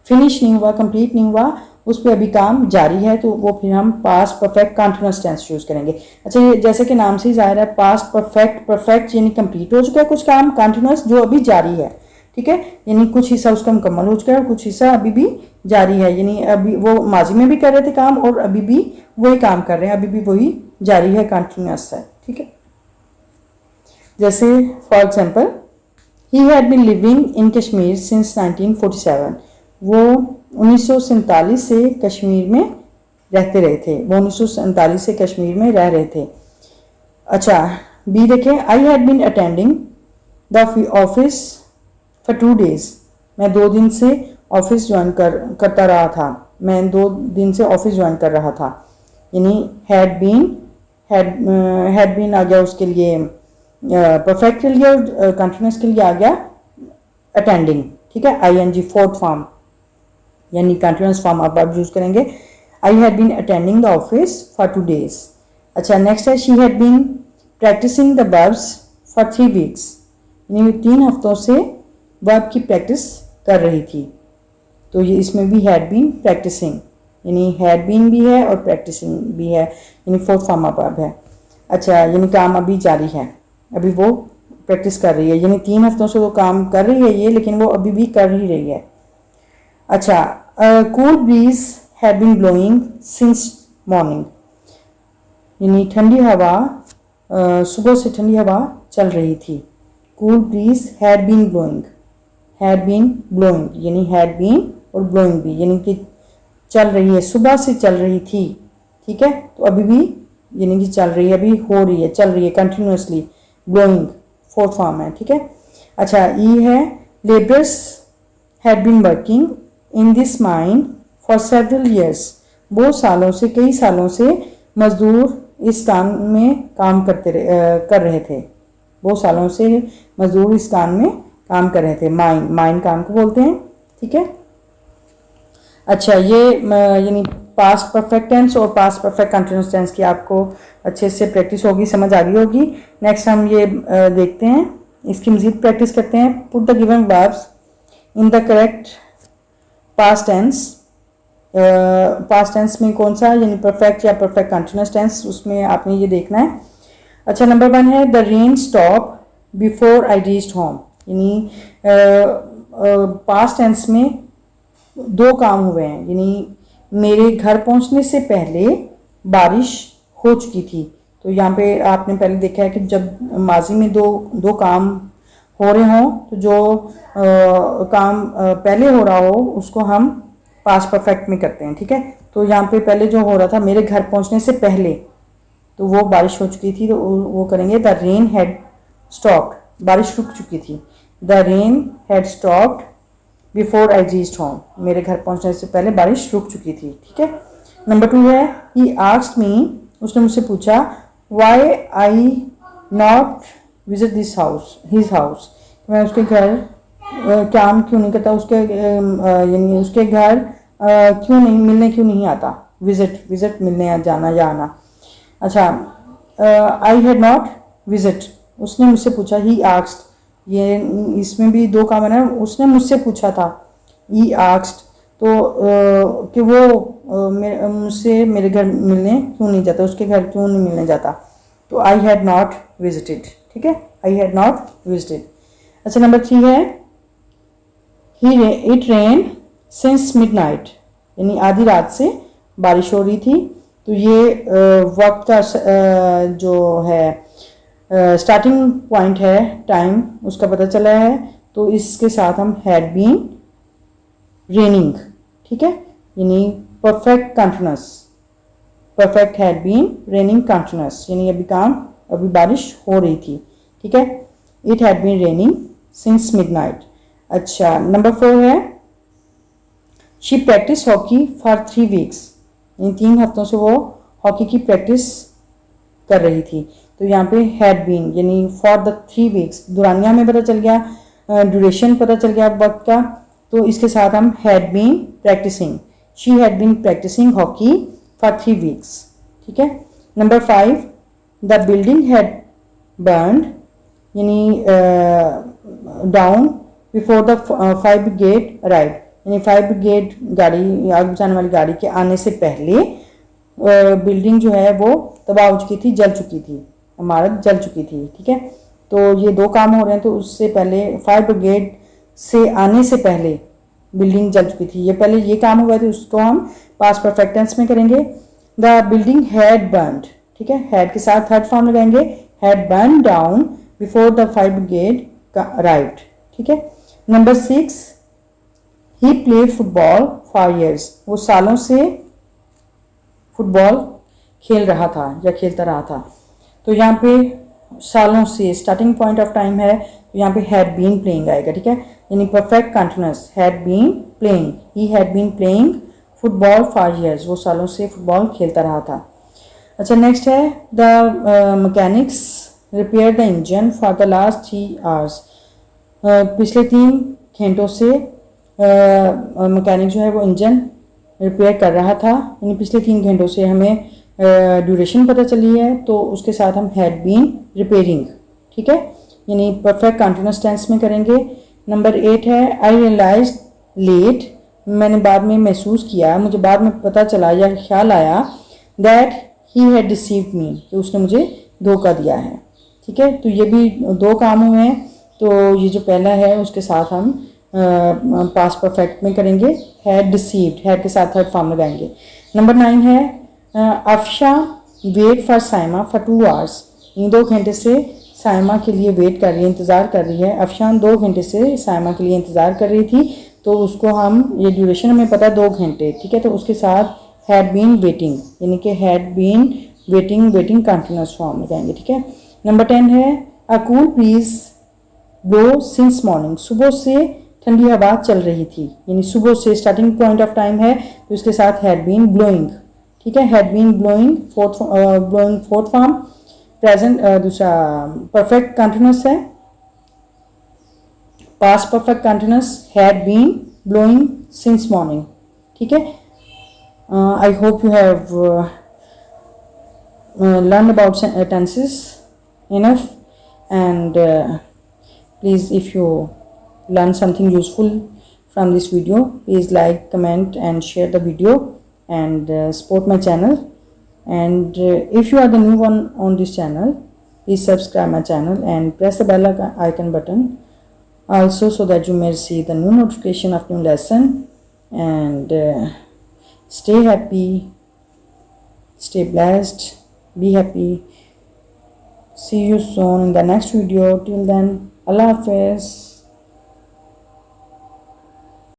फिनिश नहीं हुआ, कंप्लीट नहीं हुआ, उस पर अभी काम जारी है, तो वो फिर हम past perfect continuous tense use करेंगे। अच्छा, ये जैसे कि नाम से ही जाहिर है, पास्ट परफेक्ट, परफेक्ट यानी कंप्लीट हो चुका है कुछ काम, कंटिन्यूअस जो अभी जारी है, ठीक है, यानी कुछ हिस्सा उसका मुकम्मल हो चुका है और कुछ हिस्सा अभी भी जारी है, यानी अभी वो माजी में भी कर रहे थे काम और अभी भी वही काम कर रहे हैं, अभी भी वही जारी है, कंटिन्यूअस है, ठीक है। जैसे for example, he had been living in Kashmir since 1947, वो 1947 से कश्मीर में रहते रहे थे, वो 1947 से कश्मीर में रह रहे थे। अच्छा, बी देखें, I had been attending the office for 2 days, मैं 2 दिन से ऑफिस ज्वाइन करता रहा था, मैं 2 दिन से ऑफिस ज्वाइन कर रहा था, यानी हैड बीन आ गया उसके लिए परफेक्ट के लिए और कंटिन्यूस के लिए आ गया अटेंडिंग, ठीक है, ING फोर्थ फॉर्म, यानी कंटिन्यूस फॉर्म आप अब यूज करेंगे। I had been attending the office for 2 days। अच्छा, नेक्स्ट है, she had been practising the verbs for 3 weeks, यानी 3 हफ्तों से वर्ब की प्रैक्टिस कर रही थी, तो ये इसमें भी हैड बीन प्रैक्टिसिंग, यानी हैड बीन भी है और प्रैक्टिसिंग भी है, यानी फोर्थ फॉर्म ऑफ वर्ब है। अच्छा, यानी काम अभी जारी है, अभी वो प्रैक्टिस कर रही है, यानी 3 हफ्तों से वो काम कर रही है ये, लेकिन वो अभी भी कर ही रही है। अच्छा, cool breeze had been blowing since morning, यानी ठंडी हवा, सुबह से ठंडी हवा चल रही थी। Cool breeze had been blowing, had been blowing, यानी हैड बीन और ब्लोइंग भी, यानी कि चल रही है, सुबह से चल रही थी, ठीक है, तो अभी भी यानी कि चल रही है, अभी हो रही है, चल रही है कंटिन्यूसली, ब्लोइंग फोर्थ फॉर्म है, ठीक है। अच्छा, ई है, labours had been working in this mine for several years, बहुत सालों से, कई सालों से मजदूर इस काम में काम कर रहे थे, बहुत सालों से मजदूर इस काम में काम कर रहे थे, माइन काम को बोलते हैं, ठीक है। अच्छा, ये यानी पास्ट परफेक्ट टेंस और पास्ट परफेक्ट कंटिन्यूअस टेंस की आपको अच्छे से प्रैक्टिस होगी, समझ आ गई होगी। नेक्स्ट हम ये देखते हैं, इसकी मज़ीद प्रैक्टिस करते हैं। Put the given verbs in the correct past tense. Past tense में कौन सा, यानी परफेक्ट या परफेक्ट कंटिन्यूअस टेंस, उसमें आपने ये देखना है। अच्छा, नंबर 1 है, the rain stop before I reached home, यानी पास्ट टेंस में 2 काम हुए हैं, यानी मेरे घर पहुंचने से पहले बारिश हो चुकी थी, तो यहाँ पे आपने पहले देखा है कि जब माजी में दो काम हो रहे हों तो जो काम पहले हो रहा हो उसको हम पास्ट परफेक्ट में करते हैं, ठीक है। तो यहाँ पे पहले जो हो रहा था मेरे घर पहुंचने से पहले, तो वो बारिश हो चुकी थी, तो वो करेंगे द रेन हैड स्टॉप्ड, बारिश रुक चुकी थी। The rain had stopped before I reached home, मेरे घर पहुंचने से पहले बारिश रुक चुकी थी, ठीक है। नंबर 2 है, ही आस्क्ड मी, उसने मुझसे पूछा, why I not visit this house, his house, मैं उसके घर काम क्यों नहीं करता, उसके यानी उसके घर क्यों नहीं मिलने, क्यों नहीं आता, विजिट मिलने जाना या आना। अच्छा, आई हैड नॉट विजिट, उसने मुझसे पूछा, ही आस्क्ड, ये इसमें भी दो काम है ना, उसने मुझसे पूछा था, ई आस्क्ड, तो कि वो मुझसे मेरे घर मिलने क्यों नहीं जाता, उसके घर क्यों नहीं मिलने जाता, तो आई हैड नॉट विजिटेड, ठीक है, आई हैड नॉट विजिटेड। अच्छा, नंबर 3 है इट रेन सिंस मिडनाइट, यानी आधी रात से बारिश हो रही थी। तो ये वक्त का जो है स्टार्टिंग पॉइंट है टाइम, उसका पता चला है, तो इसके साथ हम हैड बीन रेनिंग, ठीक है, यानी perfect continuous, perfect had been raining continuous, यानी अभी बारिश हो रही थी, ठीक है। It had been raining since midnight. अच्छा, नंबर 4 है she practice hockey for 3 weeks, इन 3 हफ्तों से वो हॉकी की प्रैक्टिस कर रही थी। तो यहाँ पे हैड बीन यानी फॉर द 3 वीक्स, दुरानिया में पता चल गया, ड्यूरेशन पता चल गया वक्त का, तो इसके साथ हम had been practising, she had been practising hockey for 3 weeks, ठीक है। Number 5 the building had burned, यानी down before the fire brigade arrive, यानी फायर ब्रिगेड गाड़ी, आग बुझाने वाली गाड़ी के आने से पहले बिल्डिंग जो है वो तबाह हो चुकी थी, जल चुकी थी, इमारत जल चुकी थी, ठीक है। तो ये दो काम हो रहे हैं, तो उससे पहले फायर ब्रिगेड से आने से पहले बिल्डिंग जल चुकी थी, ये पहले ये काम हुआ था, उसको हम पास्ट परफेक्ट टेंस में करेंगे। द बिल्डिंग हैड बर्न्ड, ठीक है, हैड के साथ थर्ड फॉर्म लगाएंगे, had burn down before the fire brigade arrived, ठीक है। Number 6 he play football for years, वो सालों से फुटबॉल खेल रहा था या खेलता रहा था। तो यहाँ पे सालों से स्टार्टिंग पॉइंट ऑफ टाइम है, तो यहाँ पे हैड बीन प्लेइंग आएगा, ठीक है, यानी perfect continuous, had been playing, he had been playing football for years, वो सालों से फुटबॉल खेलता रहा था। अच्छा, नेक्स्ट है the mechanics repair the engine for the last 3 hours, पिछले 3 घंटों से मैकेनिक जो है वो इंजन रिपेयर कर रहा था, यानी पिछले 3 घंटों से हमें ड्यूरेशन पता चली है, तो उसके साथ हम हैड बीन रिपेयरिंग, ठीक है, यानी परफेक्ट कंटिन्यूअस टेंस में करेंगे। नंबर 8 है आई रियलाइज लेट, मैंने बाद में महसूस किया, मुझे बाद में पता चला या ख्याल आया, that he had deceived me, कि उसने मुझे धोखा दिया है, ठीक है। तो ये भी 2 काम हुए हैं, तो ये जो पहला है उसके साथ हम पास्ट परफेक्ट में करेंगे, हैड डिसीव्ड, हैड के साथ थर्ड फॉर्म लगाएंगे। नंबर 9 है Afsha wait for Saima for 2 hours, इन 2 घंटे से साइमा के लिए वेट कर रही है, इंतज़ार कर रही है। अफशा 2 घंटे से साइमा के लिए इंतज़ार कर रही थी, तो उसको हम ये ड्यूरेशन हमें पता है 2 घंटे, ठीक है, तो उसके साथ हैड बीन वेटिंग, यानी कि had been waiting, waiting continuous form में जाएंगे, ठीक है। नंबर 10 है a cool breeze blow since morning, सुबह से ठंडी हवा चल रही थी, यानी सुबह से स्टार्टिंग पॉइंट ऑफ टाइम है, तो इसके साथ हैड बीन ब्लोइंग, ठीक है, had been blowing fourth form, present दूसरा परफेक्ट कंटिन्यूअस है, past perfect continuous, had been blowing since morning, ठीक है। I hope you have learned about tenses enough, and please, if you learn something useful from this video, please like, comment and share the video, and support my channel. And if you are the new one on this channel, please subscribe my channel and press the bell icon button also, so that you may receive the new notification of new lesson. And stay happy, stay blessed, be happy. See you soon in the next video. Till then, Allah Hafiz.